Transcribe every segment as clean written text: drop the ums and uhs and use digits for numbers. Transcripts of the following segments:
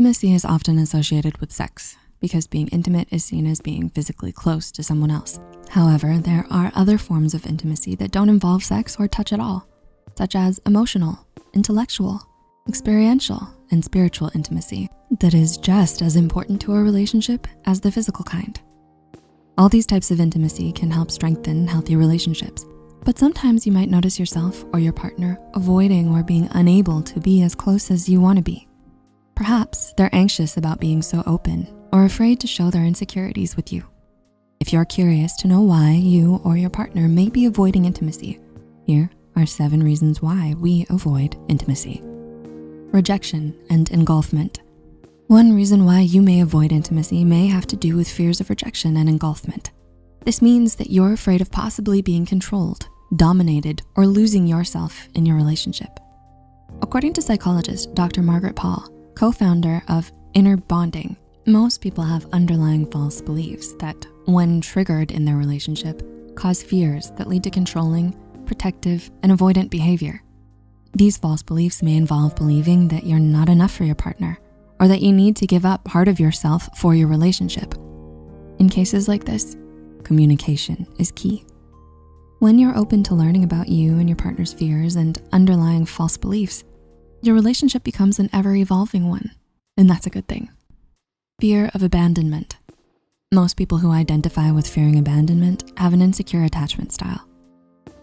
Intimacy is often associated with sex because being intimate is seen as being physically close to someone else. However, there are other forms of intimacy that don't involve sex or touch at all, such as emotional, intellectual, experiential, and spiritual intimacy that is just as important to a relationship as the physical kind. All these types of intimacy can help strengthen healthy relationships, but sometimes you might notice yourself or your partner avoiding or being unable to be as close as you wanna be. Perhaps they're anxious about being so open or afraid to show their insecurities with you. If you're curious to know why you or your partner may be avoiding intimacy, here are 7 reasons why we avoid intimacy. Rejection and engulfment. One reason why you may avoid intimacy may have to do with fears of rejection and engulfment. This means that you're afraid of possibly being controlled, dominated, or losing yourself in your relationship. According to psychologist Dr. Margaret Paul, co-founder of Inner Bonding, most people have underlying false beliefs that, when triggered in their relationship, cause fears that lead to controlling, protective, and avoidant behavior. These false beliefs may involve believing that you're not enough for your partner or that you need to give up part of yourself for your relationship. In cases like this, communication is key. When you're open to learning about you and your partner's fears and underlying false beliefs, your relationship becomes an ever-evolving one, and that's a good thing. Fear of abandonment. Most people who identify with fearing abandonment have an insecure attachment style.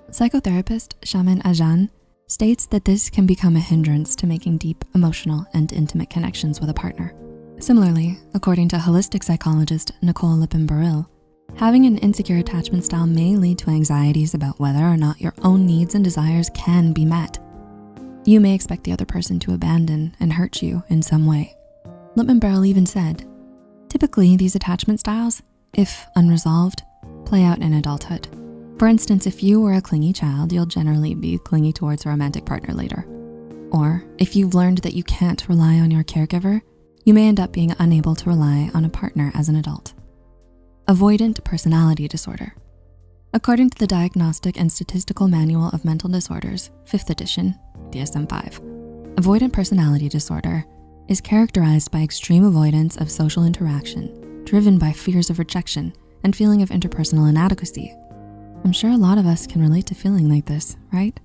Psychotherapist Shaman Ajan states that this can become a hindrance to making deep emotional and intimate connections with a partner. Similarly, according to holistic psychologist Nicole Lippin-Baril, having an insecure attachment style may lead to anxieties about whether or not your own needs and desires can be met. You may expect the other person to abandon and hurt you in some way. Lippin-Baril even said, typically these attachment styles, if unresolved, play out in adulthood. For instance, if you were a clingy child, you'll generally be clingy towards a romantic partner later. Or if you've learned that you can't rely on your caregiver, you may end up being unable to rely on a partner as an adult. Avoidant personality disorder. According to the Diagnostic and Statistical Manual of Mental Disorders, 5th edition, DSM-5, avoidant personality disorder is characterized by extreme avoidance of social interaction, driven by fears of rejection and feeling of interpersonal inadequacy. I'm sure a lot of us can relate to feeling like this, right?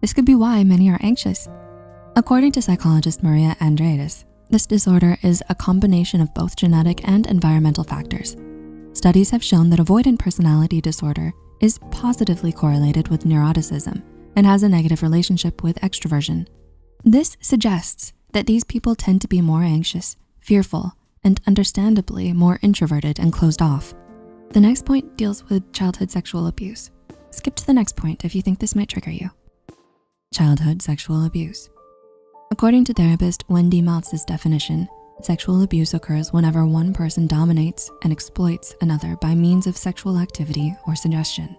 This could be why many are anxious. According to psychologist Maria Andreades, this disorder is a combination of both genetic and environmental factors. Studies have shown that avoidant personality disorder is positively correlated with neuroticism and has a negative relationship with extroversion. This suggests that these people tend to be more anxious, fearful, and understandably more introverted and closed off. The next point deals with childhood sexual abuse. Skip to the next point if you think this might trigger you. Childhood sexual abuse. According to therapist Wendy Maltz's definition, sexual abuse occurs whenever one person dominates and exploits another by means of sexual activity or suggestion.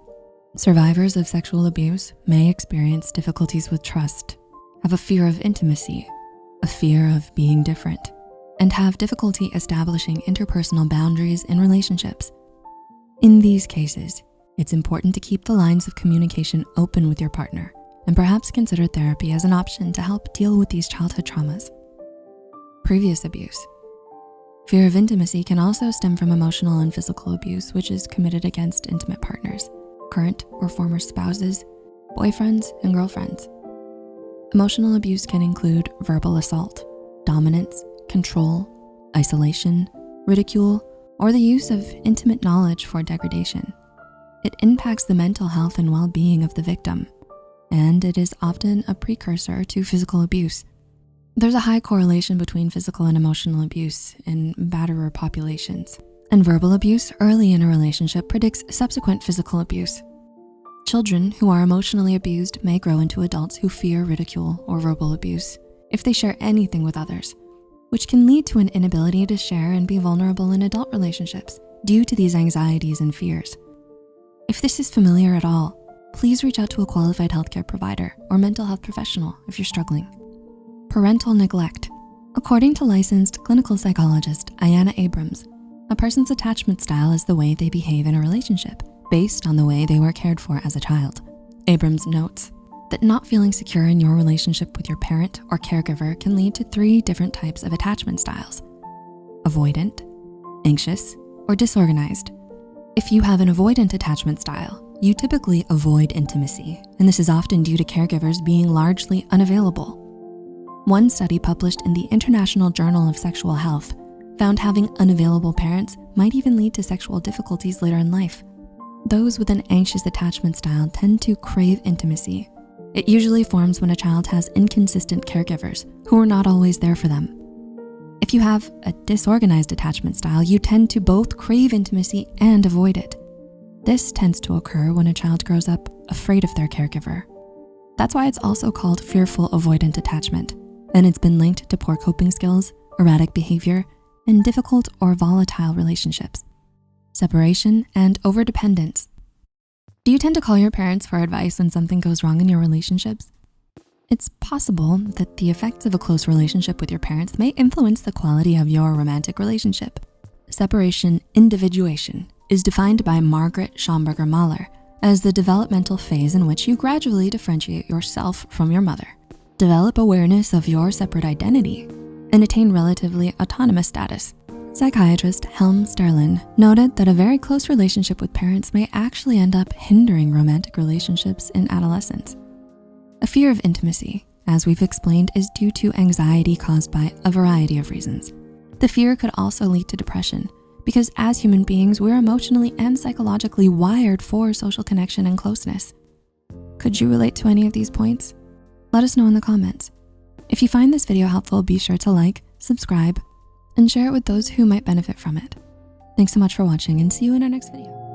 Survivors of sexual abuse may experience difficulties with trust, have a fear of intimacy, a fear of being different, and have difficulty establishing interpersonal boundaries in relationships. In these cases, it's important to keep the lines of communication open with your partner and perhaps consider therapy as an option to help deal with these childhood traumas. Previous abuse. Fear of intimacy can also stem from emotional and physical abuse, which is committed against intimate partners, current or former spouses, boyfriends, and girlfriends. Emotional abuse can include verbal assault, dominance, control, isolation, ridicule, or the use of intimate knowledge for degradation. It impacts the mental health and well-being of the victim, and it is often a precursor to physical abuse. There's a high correlation between physical and emotional abuse in batterer populations, and verbal abuse early in a relationship predicts subsequent physical abuse. Children who are emotionally abused may grow into adults who fear ridicule or verbal abuse if they share anything with others, which can lead to an inability to share and be vulnerable in adult relationships due to these anxieties and fears. If this is familiar at all, please reach out to a qualified healthcare provider or mental health professional if you're struggling. Parental neglect. According to licensed clinical psychologist Ayanna Abrams, a person's attachment style is the way they behave in a relationship based on the way they were cared for as a child. Abrams notes, that not feeling secure in your relationship with your parent or caregiver can lead to 3 different types of attachment styles: avoidant, anxious, or disorganized. If you have an avoidant attachment style, you typically avoid intimacy, and this is often due to caregivers being largely unavailable. One study published in the International Journal of Sexual Health found having unavailable parents might even lead to sexual difficulties later in life. Those with an anxious attachment style tend to crave intimacy. It usually forms when a child has inconsistent caregivers who are not always there for them. If you have a disorganized attachment style, you tend to both crave intimacy and avoid it. This tends to occur when a child grows up afraid of their caregiver. That's why it's also called fearful avoidant attachment, and it's been linked to poor coping skills, erratic behavior, and difficult or volatile relationships, separation, and overdependence. Do you tend to call your parents for advice when something goes wrong in your relationships? It's possible that the effects of a close relationship with your parents may influence the quality of your romantic relationship. Separation individuation is defined by Margaret Schomburger Mahler as the developmental phase in which you gradually differentiate yourself from your mother, develop awareness of your separate identity, and attain relatively autonomous status. Psychiatrist Helm Sterlin noted that a very close relationship with parents may actually end up hindering romantic relationships in adolescence. A fear of intimacy, as we've explained, is due to anxiety caused by a variety of reasons. The fear could also lead to depression because as human beings, we're emotionally and psychologically wired for social connection and closeness. Could you relate to any of these points? Let us know in the comments. If you find this video helpful, be sure to like, subscribe, and share it with those who might benefit from it. Thanks so much for watching and see you in our next video.